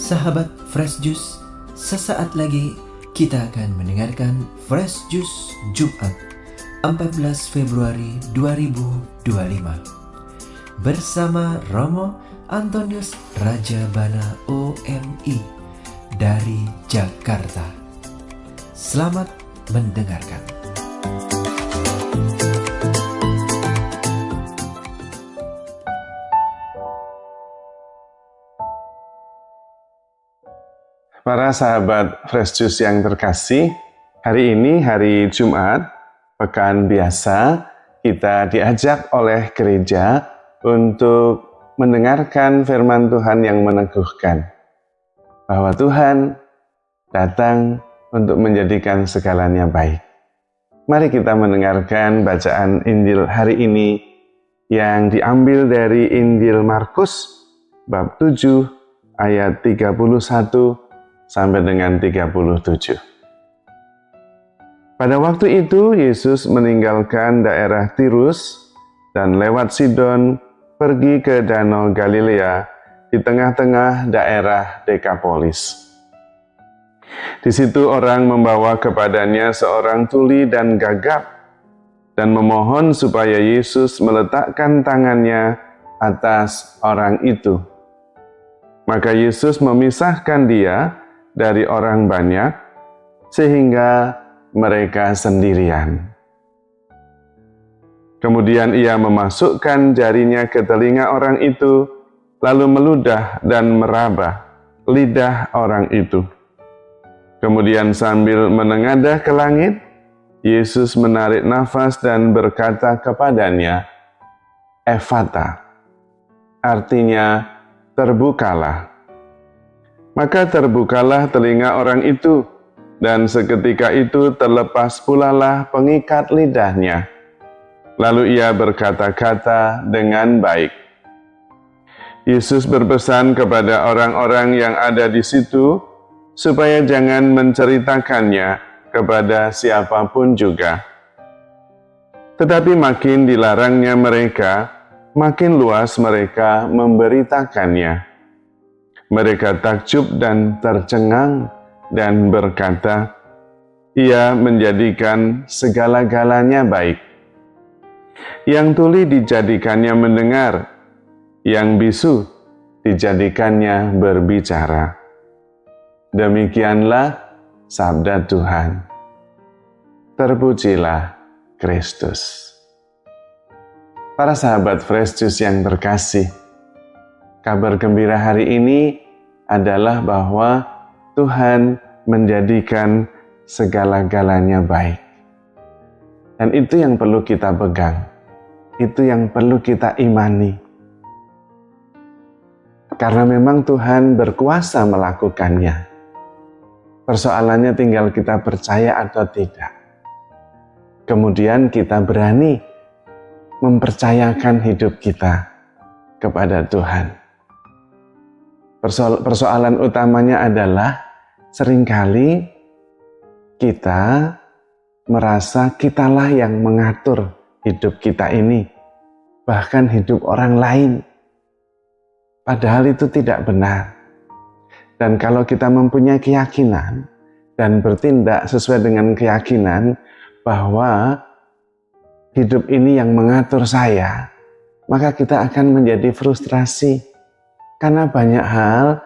Sahabat Fresh Juice, sesaat lagi kita akan mendengarkan Fresh Juice Jumat 14 Februari 2025 bersama Romo Antonius Rajabana OMI dari Jakarta. Selamat mendengarkan. Para sahabat Fresh Juice yang terkasih, hari ini hari Jumat, pekan biasa, kita diajak oleh gereja untuk mendengarkan firman Tuhan yang meneguhkan bahwa Tuhan datang untuk menjadikan segalanya baik. Mari kita mendengarkan bacaan Injil hari ini yang diambil dari Injil Markus bab 7 ayat 31 sampai dengan 37. Pada waktu itu Yesus meninggalkan daerah Tirus dan lewat Sidon pergi ke Danau Galilea di tengah-tengah daerah Dekapolis. Di situ orang membawa kepadanya seorang tuli dan gagap dan memohon supaya Yesus meletakkan tangannya atas orang itu. Maka Yesus memisahkan dia dari orang banyak, sehingga mereka sendirian. Kemudian ia memasukkan jarinya ke telinga orang itu, lalu meludah dan meraba lidah orang itu. Kemudian sambil menengadah ke langit, Yesus menarik nafas dan berkata kepadanya, "Ephata," artinya terbukalah. Maka terbukalah telinga orang itu, dan seketika itu terlepas pulalah pengikat lidahnya. Lalu ia berkata-kata dengan baik. Yesus berpesan kepada orang-orang yang ada di situ, supaya jangan menceritakannya kepada siapapun juga. Tetapi makin dilarangnya mereka, makin luas mereka memberitakannya. Mereka takjub dan tercengang dan berkata, "Ia menjadikan segala-galanya baik. Yang tuli dijadikannya mendengar, yang bisu dijadikannya berbicara." Demikianlah sabda Tuhan. Terpujilah Kristus. Para sahabat Fresh Juice yang terkasih, kabar gembira hari ini adalah bahwa Tuhan menjadikan segala-galanya baik. Dan itu yang perlu kita pegang. Itu yang perlu kita imani. Karena memang Tuhan berkuasa melakukannya. Persoalannya tinggal kita percaya atau tidak. Kemudian kita berani mempercayakan hidup kita kepada Tuhan. Persoalan utamanya adalah seringkali kita merasa kitalah yang mengatur hidup kita ini, bahkan hidup orang lain. Padahal itu tidak benar. Dan kalau kita mempunyai keyakinan dan bertindak sesuai dengan keyakinan bahwa hidup ini yang mengatur saya, maka kita akan menjadi frustrasi. Karena banyak hal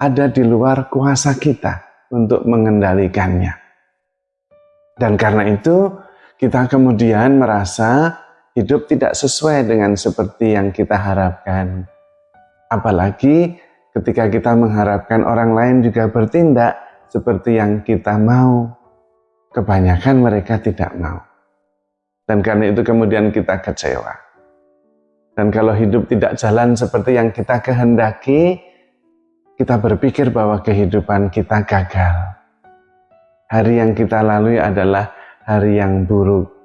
ada di luar kuasa kita untuk mengendalikannya. Dan karena itu kita kemudian merasa hidup tidak sesuai dengan seperti yang kita harapkan. Apalagi ketika kita mengharapkan orang lain juga bertindak seperti yang kita mau. Kebanyakan mereka tidak mau. Dan karena itu kemudian kita kecewa. Dan kalau hidup tidak jalan seperti yang kita kehendaki, kita berpikir bahwa kehidupan kita gagal. Hari yang kita lalui adalah hari yang buruk.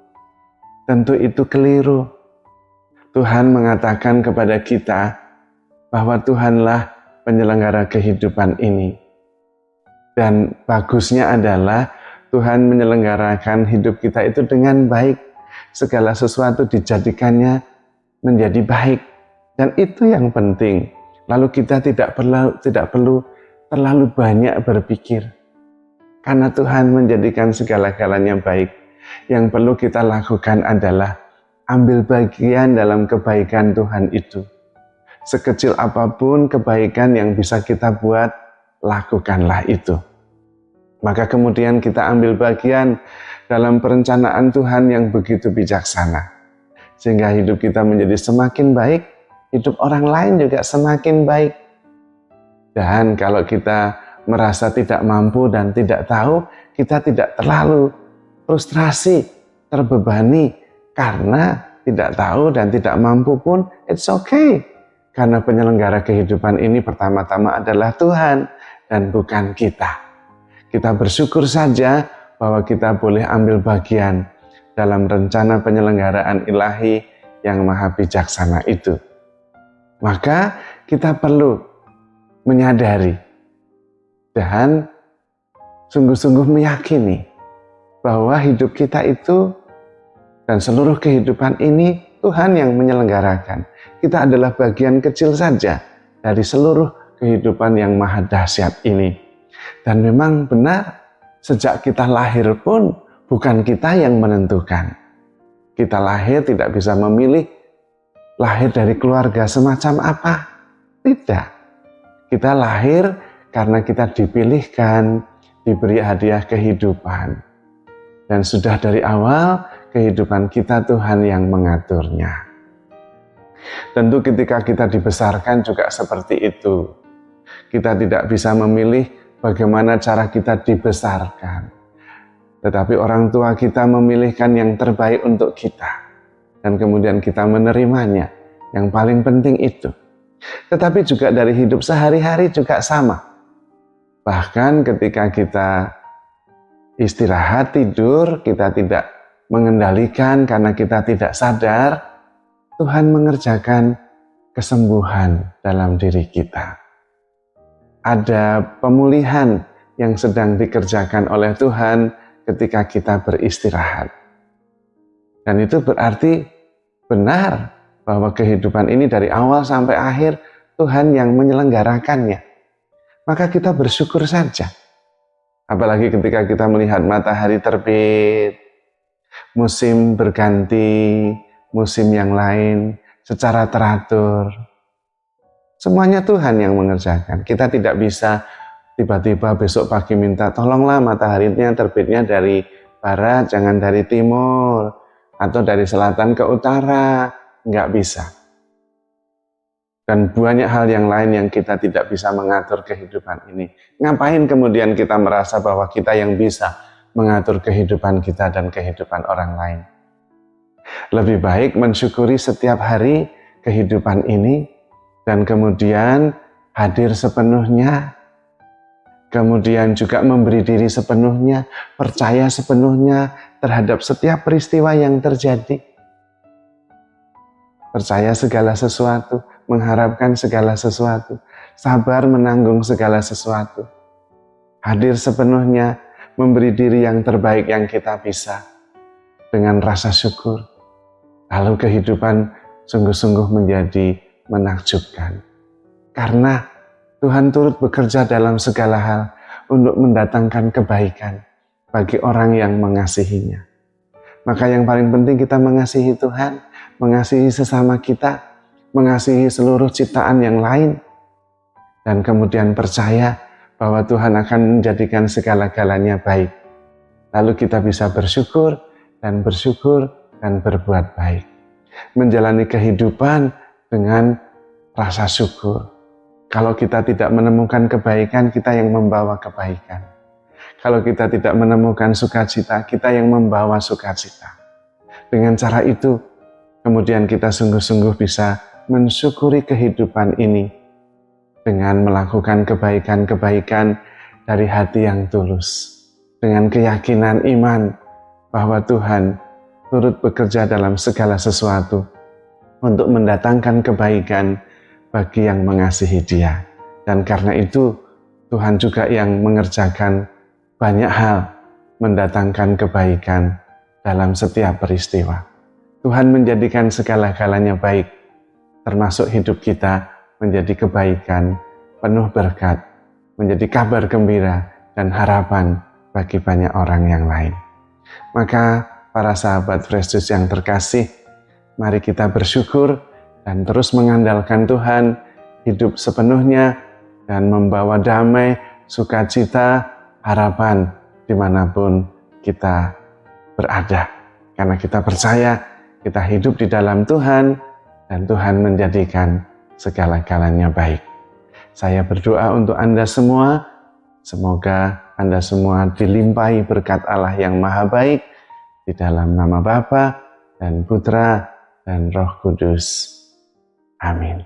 Tentu itu keliru. Tuhan mengatakan kepada kita bahwa Tuhanlah penyelenggara kehidupan ini. Dan bagusnya adalah Tuhan menyelenggarakan hidup kita itu dengan baik. Segala sesuatu dijadikannya menjadi baik, dan itu yang penting. Lalu kita tidak perlu terlalu banyak berpikir. Karena Tuhan menjadikan segala-galanya baik. Yang perlu kita lakukan adalah ambil bagian dalam kebaikan Tuhan itu. Sekecil apapun kebaikan yang bisa kita buat, lakukanlah itu. Maka kemudian kita ambil bagian dalam perencanaan Tuhan yang begitu bijaksana. Sehingga hidup kita menjadi semakin baik, hidup orang lain juga semakin baik. Dan kalau kita merasa tidak mampu dan tidak tahu, kita tidak terlalu frustrasi, terbebani, karena tidak tahu dan tidak mampu pun, it's okay. Karena penyelenggara kehidupan ini pertama-tama adalah Tuhan dan bukan kita. Kita bersyukur saja bahwa kita boleh ambil bagian dalam rencana penyelenggaraan ilahi yang maha bijaksana itu. Maka kita perlu menyadari dan sungguh-sungguh meyakini bahwa hidup kita itu dan seluruh kehidupan ini Tuhan yang menyelenggarakan. Kita adalah bagian kecil saja dari seluruh kehidupan yang maha dahsyat ini. Dan memang benar, sejak kita lahir pun bukan kita yang menentukan. Kita lahir tidak bisa memilih lahir dari keluarga semacam apa. Tidak. Kita lahir karena kita dipilihkan, diberi hadiah kehidupan. Dan sudah dari awal, kehidupan kita Tuhan yang mengaturnya. Tentu ketika kita dibesarkan juga seperti itu. Kita tidak bisa memilih bagaimana cara kita dibesarkan. Tetapi orang tua kita memilihkan yang terbaik untuk kita. Dan kemudian kita menerimanya. Yang paling penting itu. Tetapi juga dari hidup sehari-hari juga sama. Bahkan ketika kita istirahat, tidur, kita tidak mengendalikan karena kita tidak sadar, Tuhan mengerjakan kesembuhan dalam diri kita. Ada pemulihan yang sedang dikerjakan oleh Tuhan ketika kita beristirahat. Dan itu berarti benar bahwa kehidupan ini dari awal sampai akhir Tuhan yang menyelenggarakannya. Maka kita bersyukur saja. Apalagi ketika kita melihat matahari terbit, musim berganti, musim yang lain secara teratur. Semuanya Tuhan yang mengerjakan. Kita tidak bisa tiba-tiba besok pagi minta tolonglah mataharinya terbitnya dari barat, jangan dari timur, atau dari selatan ke utara. Nggak bisa. Dan banyak hal yang lain yang kita tidak bisa mengatur kehidupan ini. Ngapain kemudian kita merasa bahwa kita yang bisa mengatur kehidupan kita dan kehidupan orang lain? Lebih baik mensyukuri setiap hari kehidupan ini dan kemudian hadir sepenuhnya, kemudian juga memberi diri sepenuhnya, percaya sepenuhnya terhadap setiap peristiwa yang terjadi. Percaya segala sesuatu, mengharapkan segala sesuatu, sabar menanggung segala sesuatu. Hadir sepenuhnya, memberi diri yang terbaik yang kita bisa dengan rasa syukur. Lalu kehidupan sungguh-sungguh menjadi menakjubkan. Karena Tuhan turut bekerja dalam segala hal untuk mendatangkan kebaikan bagi orang yang mengasihinya. Maka yang paling penting kita mengasihi Tuhan, mengasihi sesama kita, mengasihi seluruh ciptaan yang lain, dan kemudian percaya bahwa Tuhan akan menjadikan segala-galanya baik. Lalu kita bisa bersyukur dan berbuat baik. Menjalani kehidupan dengan rasa syukur. Kalau kita tidak menemukan kebaikan, kita yang membawa kebaikan. Kalau kita tidak menemukan sukacita, kita yang membawa sukacita. Dengan cara itu, kemudian kita sungguh-sungguh bisa mensyukuri kehidupan ini dengan melakukan kebaikan-kebaikan dari hati yang tulus. Dengan keyakinan iman bahwa Tuhan turut bekerja dalam segala sesuatu untuk mendatangkan kebaikan bagi yang mengasihi Dia. Dan karena itu Tuhan juga yang mengerjakan banyak hal mendatangkan kebaikan dalam setiap peristiwa. Tuhan menjadikan segala-galanya baik, termasuk hidup kita menjadi kebaikan, penuh berkat, menjadi kabar gembira dan harapan bagi banyak orang yang lain. Maka para sahabat Fresh Juice yang terkasih, mari kita bersyukur dan terus mengandalkan Tuhan, hidup sepenuhnya dan membawa damai, sukacita, harapan dimanapun kita berada. Karena kita percaya kita hidup di dalam Tuhan dan Tuhan menjadikan segala-galanya baik. Saya berdoa untuk Anda semua, semoga Anda semua dilimpahi berkat Allah yang maha baik di dalam nama Bapa dan Putra dan Roh Kudus. Amin.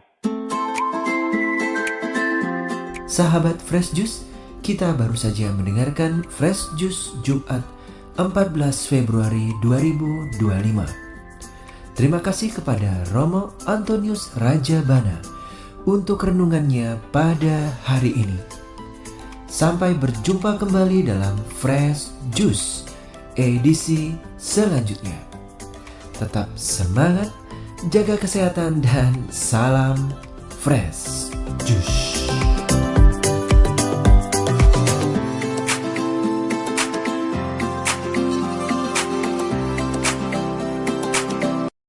Sahabat Fresh Juice, kita baru saja mendengarkan Fresh Juice Jumat 14 Februari 2025. Terima kasih kepada Romo Antonius Rajabana untuk renungannya pada hari ini. Sampai berjumpa kembali dalam Fresh Juice edisi selanjutnya. Tetap semangat, jaga kesehatan, dan salam Fresh Juice.